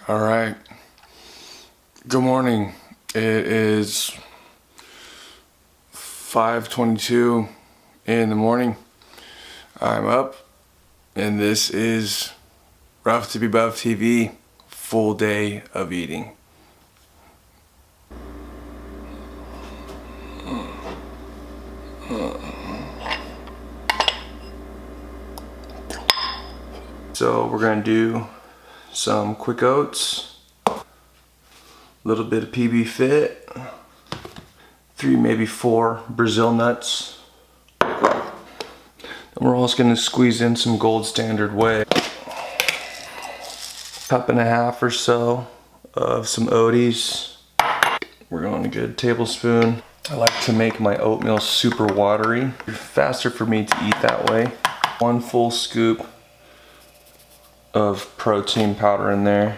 All right. Good morning. It is 5:22 in the morning. I'm up, and this is RoughToBeBuffTV, full day of eating. So we're gonna do some quick oats, a little bit of PB Fit, 3, maybe 4 Brazil nuts. And we're also gonna squeeze in some Gold Standard Whey. Cup and a half or so of some Oaties. We're going a good tablespoon. I like to make my oatmeal super watery. It's faster for me to eat that way. 1 full scoop of protein powder in there.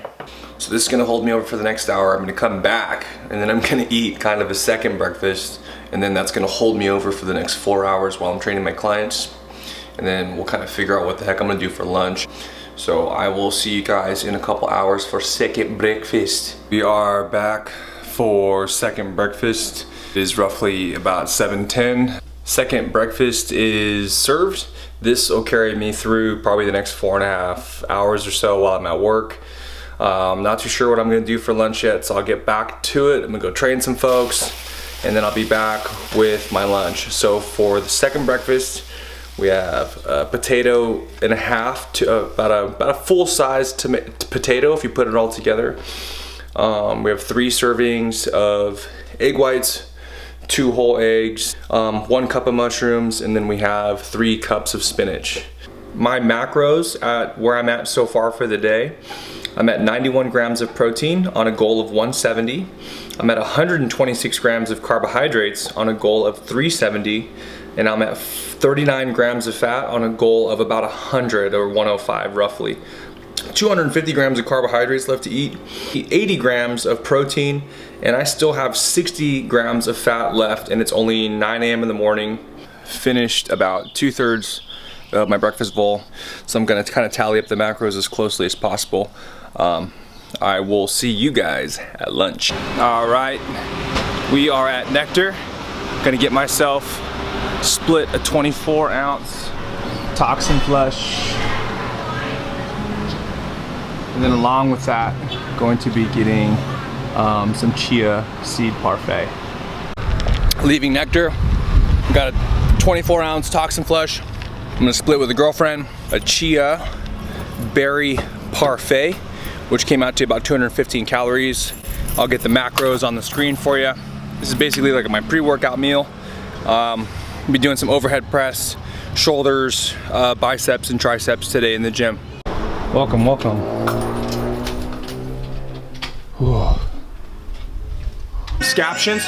So this is gonna hold me over for the next hour. I'm gonna come back and then I'm gonna eat kind of a second breakfast, and then that's gonna hold me over for the next 4 hours while I'm training my clients. And then we'll kind of figure out what the heck I'm gonna do for lunch. So I will see you guys in a couple hours for second breakfast. We are back for second breakfast. It is roughly about 7:10. Second breakfast is served. This will carry me through probably the next 4.5 hours or so while I'm at work. I'm not too sure what I'm gonna do for lunch yet, so I'll get back to it. I'm gonna go train some folks, and then I'll be back with my lunch. So for the second breakfast, we have a potato and a half to about a full-size potato if you put it all together. We have 3 servings of egg whites, 2 whole eggs, 1 cup of mushrooms, and then we have 3 cups of spinach. My macros at where I'm at so far for the day, I'm at 91 grams of protein on a goal of 170. I'm at 126 grams of carbohydrates on a goal of 370, and I'm at 39 grams of fat on a goal of about 100 or 105 roughly. 250 grams of carbohydrates left to eat, 80 grams of protein, and I still have 60 grams of fat left, and it's only 9 a.m. in the morning. Finished about 2/3 of my breakfast bowl, so I'm gonna kind of tally up the macros as closely as possible. I will see you guys at lunch. All right, we are at Nectar. Gonna get myself split a 24-ounce toxin flush. And then along with that, going to be getting some chia seed parfait. Leaving Nectar, got a 24-ounce toxin flush. I'm gonna split with a girlfriend, a chia berry parfait, which came out to about 215 calories. I'll get the macros on the screen for you. This is basically like my pre-workout meal. I'll be doing some overhead press, shoulders, biceps and triceps today in the gym. Welcome, welcome. Whew. Scaptions.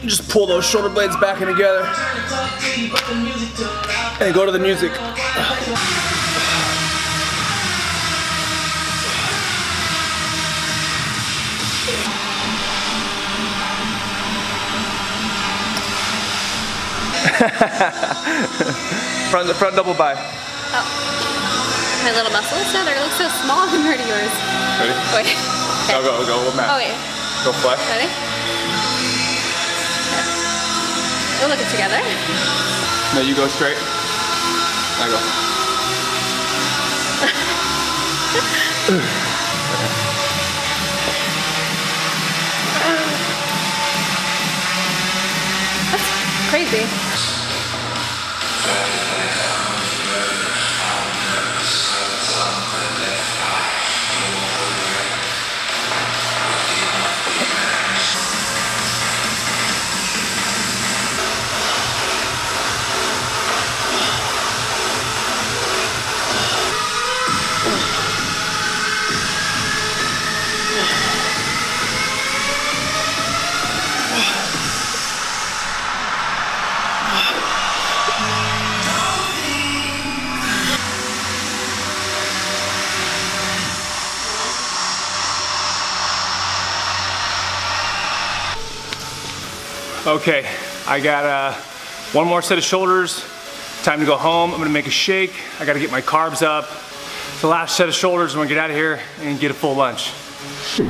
Just pull those shoulder blades back in together and go to the music. front double by. Oh. My little muscles? No, they look so small compared to yours. Ready? Wait. Okay. Go, Matt. Oh, wait. Go flex. Ready? Okay. We'll look it together. No, you go straight. I go. That's crazy. Okay, I got one more set of shoulders. Time to go home. I'm gonna make a shake. I gotta get my carbs up. the last set of shoulders, and we'll get out of here and get a full lunch.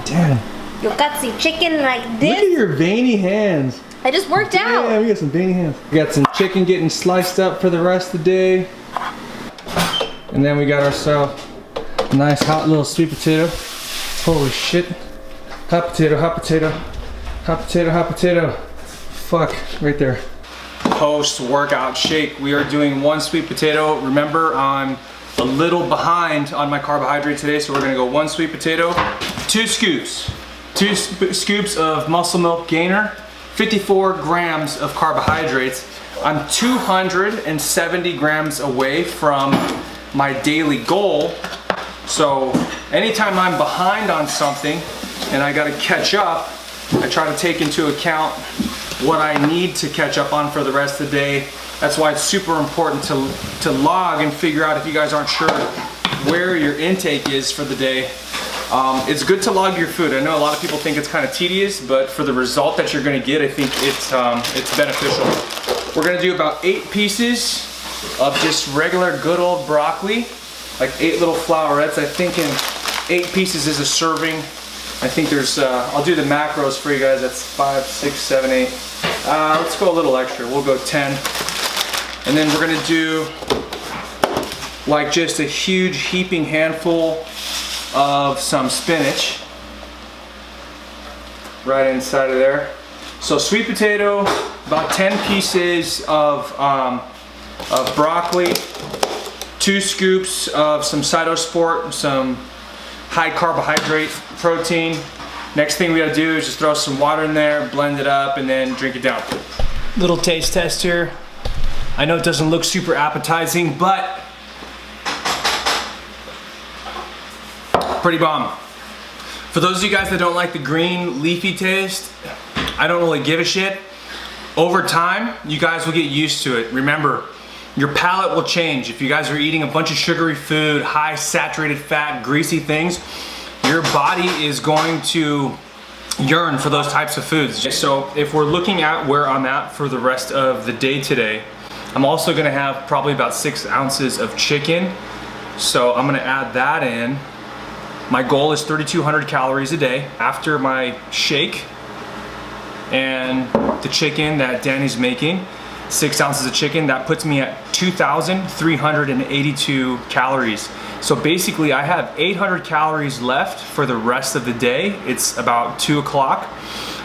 Damn. You got some chicken like Look this. at your veiny hands. I just worked out. Yeah, we got some veiny hands. We got some chicken getting sliced up for the rest of the day. And then we got ourselves a nice hot little sweet potato. Holy shit. Hot potato, hot potato. Hot potato, hot potato. Fuck, right there. Post-workout shake. We are doing 1 sweet potato. Remember, I'm a little behind on my carbohydrate today, so we're gonna go 1 sweet potato, 2 scoops. 2 scoops of muscle milk gainer, 54 grams of carbohydrates. I'm 270 grams away from my daily goal. So anytime I'm behind on something and I gotta catch up, I try to take into account what I need to catch up on for the rest of the day. That's why it's super important to log and figure out if you guys aren't sure where your intake is for the day. It's good to log your food. I know a lot of people think it's kind of tedious, but for the result that you're gonna get, I think it's beneficial. We're gonna do about 8 pieces of just regular good old broccoli, like 8 little flowerets. I think 8 pieces is a serving. I think there's, I'll do the macros for you guys. That's 5, 6, 7, 8. Let's go a little extra. We'll go 10. And then we're gonna do like just a huge heaping handful of some spinach right inside of there. So sweet potato, about 10 pieces of broccoli, 2 scoops of some Cytosport, some high carbohydrate protein. Next thing we gotta do is just throw some water in there, blend it up, and then drink it down. Little taste test here. I know it doesn't look super appetizing, but pretty bomb. For those of you guys that don't like the green leafy taste, I don't really give a shit. Over time, you guys will get used to it. Remember, your palate will change. If you guys are eating a bunch of sugary food, high saturated fat, greasy things, your body is going to yearn for those types of foods. So if we're looking at where I'm at for the rest of the day today, I'm also gonna have probably about 6 ounces of chicken. So I'm gonna add that in. My goal is 3,200 calories a day after my shake and the chicken that Danny's making. 6 ounces of chicken, that puts me at 2,382 calories. So basically I have 800 calories left for the rest of the day. It's about 2 o'clock.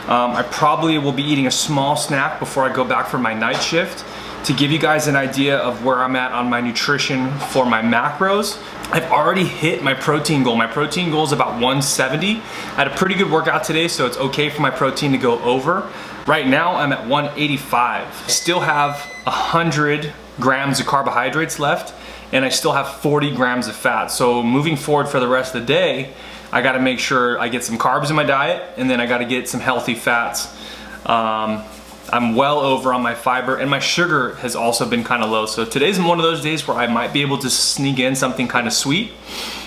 I probably will be eating a small snack before I go back for my night shift to give you guys an idea of where I'm at on my nutrition for my macros. I've already hit my protein goal. My protein goal is about 170. I had a pretty good workout today, so it's okay for my protein to go over. Right now, I'm at 185. I still have 100 grams of carbohydrates left, and I still have 40 grams of fat. So moving forward for the rest of the day, I gotta make sure I get some carbs in my diet, and then I gotta get some healthy fats. I'm well over on my fiber, and my sugar has also been kind of low. So today's one of those days where I might be able to sneak in something kind of sweet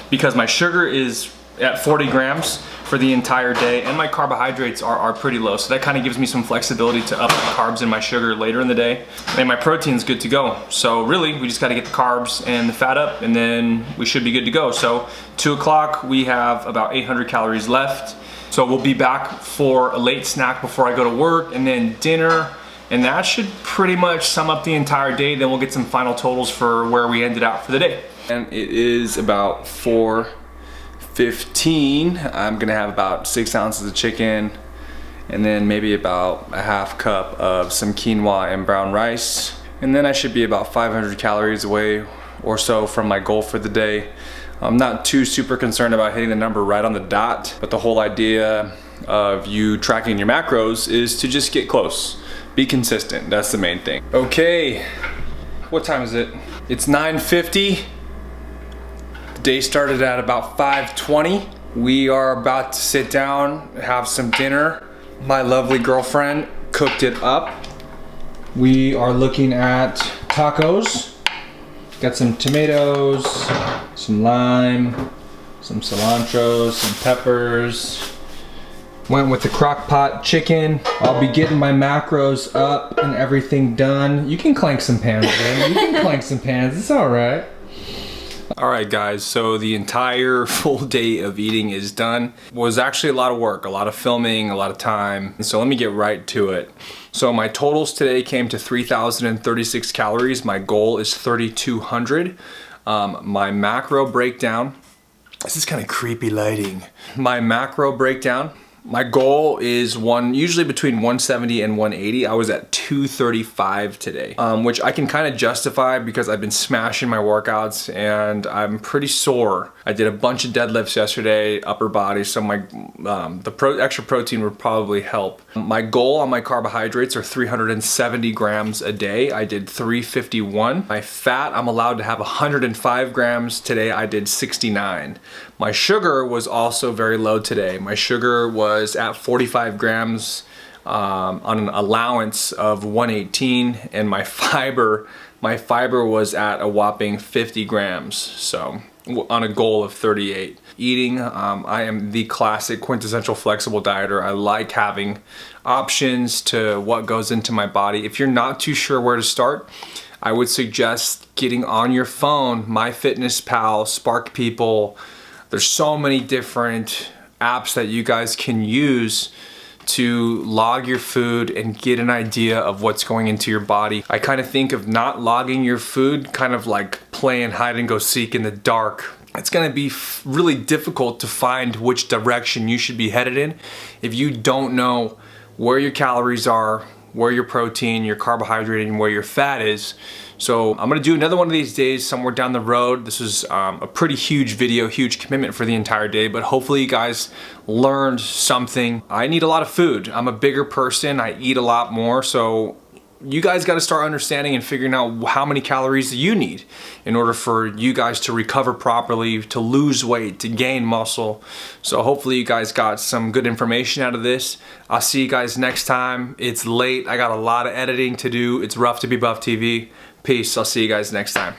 because my sugar is at 40 grams for the entire day, and my carbohydrates are pretty low. So that kind of gives me some flexibility to up my carbs and my sugar later in the day. And my protein's good to go. So really, we just gotta get the carbs and the fat up, and then we should be good to go. So 2 o'clock, we have about 800 calories left. So we'll be back for a late snack before I go to work, and then dinner, and that should pretty much sum up the entire day. Then we'll get some final totals for where we ended out for the day. And it is about 4:15. I'm gonna have about 6 ounces of chicken, and then maybe about a half cup of some quinoa and brown rice. And then I should be about 500 calories away or so from my goal for the day. I'm not too super concerned about hitting the number right on the dot, but the whole idea of you tracking your macros is to just get close. Be consistent, that's the main thing. Okay, what time is it? It's 9:50. The day started at about 5:20. We are about to sit down, have some dinner. My lovely girlfriend cooked it up. We are looking at tacos. Got some tomatoes, some lime, some cilantro, some peppers. Went with the crock pot chicken. I'll be getting my macros up and everything done. You can clank some pans, man. You can clank some pans, it's all right. Alright guys, so the entire full day of eating is done. Was actually a lot of work, a lot of filming, a lot of time. So let me get right to it. So my totals today came to 3,036 calories. My goal is 3,200. My macro breakdown, this is kind of creepy lighting. My macro breakdown, my goal is usually between 170 and 180. I was at 235 today, which I can kind of justify because I've been smashing my workouts and I'm pretty sore. I did a bunch of deadlifts yesterday, upper body, so my extra protein would probably help. My goal on my carbohydrates are 370 grams a day. I did 351. My fat, I'm allowed to have 105 grams. Today I did 69. My sugar was also very low today. My sugar was at 45 grams on an allowance of 118, and my fiber was at a whopping 50 grams, so on a goal of 38. Eating, I am the classic quintessential flexible dieter. I like having options to what goes into my body. If you're not too sure where to start, I would suggest getting on your phone, MyFitnessPal, Spark People. There's so many different apps that you guys can use to log your food and get an idea of what's going into your body. I kind of think of not logging your food kind of like playing hide and go seek in the dark. It's gonna be really difficult to find which direction you should be headed in if you don't know where your calories are, where your protein, your carbohydrate, and where your fat is. So I'm gonna do another one of these days somewhere down the road. This is a pretty huge video, huge commitment for the entire day, but hopefully you guys learned something. I need a lot of food. I'm a bigger person, I eat a lot more, so you guys gotta start understanding and figuring out how many calories you need in order for you guys to recover properly, to lose weight, to gain muscle. So hopefully you guys got some good information out of this. I'll see you guys next time. It's late, I got a lot of editing to do. It's RoughToBeBuffTV. Peace, I'll see you guys next time.